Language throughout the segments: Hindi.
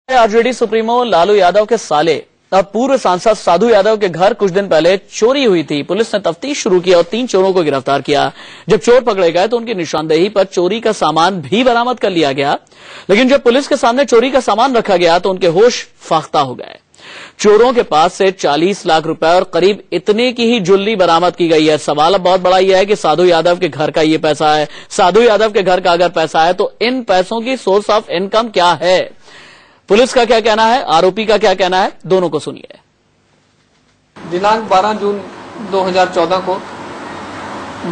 आरजेडी सुप्रीमो लालू यादव के साले और पूर्व सांसद साधु यादव के घर कुछ दिन पहले चोरी हुई थी। पुलिस ने तफ्तीश शुरू की और 3 चोरों को गिरफ्तार किया। जब चोर पकड़े गए तो उनकी निशानदेही पर चोरी का सामान भी बरामद कर लिया गया, लेकिन जब पुलिस के सामने चोरी का सामान रखा गया तो उनके होश फाख्ता हो गए। चोरों के पास से 40 लाख रुपए और करीब इतने की ही ज्वेलरी बरामद की गई है। सवाल अब बहुत बड़ा यह है कि साधु यादव के घर का ये पैसा है। साधु यादव के घर का अगर पैसा है तो इन पैसों की सोर्स ऑफ इनकम क्या है? पुलिस का क्या कहना है, आरोपी का क्या कहना है, दोनों को सुनिए। दिनांक 12 जून 2014 को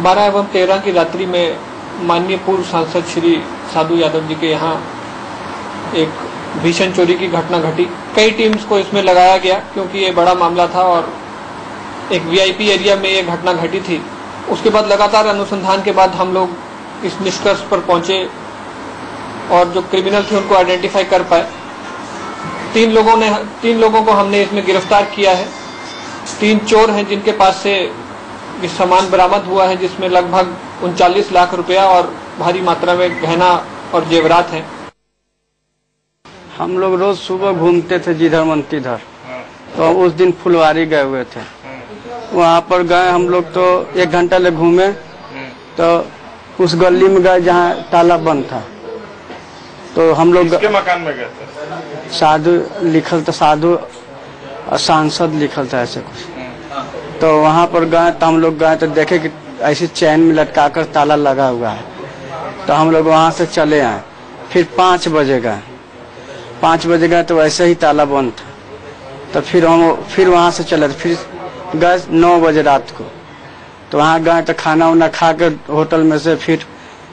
12 एवं 13 की रात्रि में माननीय पूर्व सांसद श्री साधु यादव जी के यहाँ एक भीषण चोरी की घटना घटी। कई टीम्स को इसमें लगाया गया क्योंकि ये बड़ा मामला था और एक वीआईपी एरिया में ये घटना घटी थी। उसके बाद लगातार अनुसंधान के बाद हम लोग इस निष्कर्ष पर पहुंचे और जो क्रिमिनल थे उनको आइडेंटिफाई कर पाए। 3 लोगों को हमने इसमें गिरफ्तार किया है। 3 चोर हैं जिनके पास से ये सामान बरामद हुआ है, जिसमें लगभग 39 लाख रुपया और भारी मात्रा में गहना और जेवरात हैं। हम लोग रोज सुबह घूमते थे जिधर मन तिधर, तो उस दिन फुलवारी गए हुए थे। वहाँ पर गए हम लोग तो 1 घंटा ले घूमे, तो उस गली में गए जहाँ ताला बंद था। तो हम लोग किसके मकान में गए थे? साधु लिखल था, साधु सांसद लिखल था ऐसे कुछ। तो वहाँ पर गए तो हम लोग गए तो देखे कि ऐसी चैन में लटका कर ताला लगा हुआ है। तो हम लोग वहाँ से चले आए। फिर 5 बजे गए। 5 बजे गए तो वैसे ही ताला बंद था। तो फिर वहाँ से चले, फिर गए 9 बजे रात को। तो वहाँ गए तो खाना वाना खा के होटल में से फिर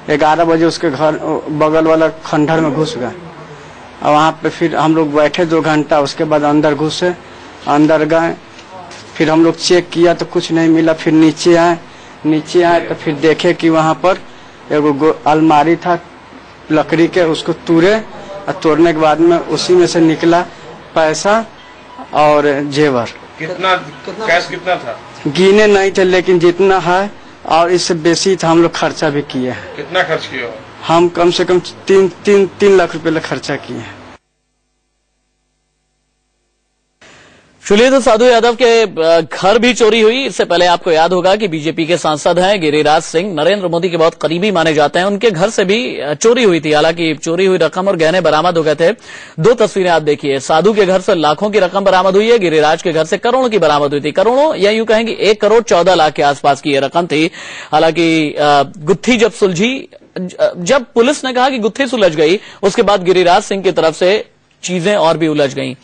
11 बजे उसके घर बगल वाला खंडहर में घुस गए। और वहाँ पे फिर हम लोग बैठे 2 घंटा। उसके बाद अंदर घुसे, अंदर गए, फिर हम लोग चेक किया तो कुछ नहीं मिला। फिर नीचे आए तो फिर देखे कि वहाँ पर एगो अलमारी था लकड़ी के, उसको तोड़े और तोड़ने के बाद में उसी में से निकला पैसा और जेवर। कितना कैश कितना था? गिने नहीं थे, लेकिन जितना है और इससे बेसी था। हम लोग खर्चा भी किए हैं। कितना खर्च किया? हम कम से कम 3 लाख रुपए खर्चा किए हैं। चलिए, तो साधु यादव के घर भी चोरी हुई। इससे पहले आपको याद होगा कि बीजेपी के सांसद हैं गिरिराज सिंह, नरेंद्र मोदी के बहुत करीबी माने जाते हैं। उनके घर से भी चोरी हुई थी। हालांकि चोरी हुई रकम और गहने बरामद हो गए थे। 2 तस्वीरें आप देखिए। साधु के घर से लाखों की रकम बरामद हुई है, गिरिराज के घर से करोड़ों की बरामद हुई थी। करोड़ों या यूं कहेंगे 1 करोड़ 14 लाख के आसपास की यह रकम थी। हालांकि गुत्थी जब सुलझी, जब पुलिस ने कहा कि गुत्थी सुलझ गई, उसके बाद गिरिराज सिंह की तरफ से चीजें और भी उलझ गईं।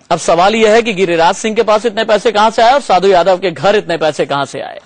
अब सवाल यह है कि गिरिराज सिंह के पास इतने पैसे कहां से आए और साधु यादव के घर इतने पैसे कहां से आए।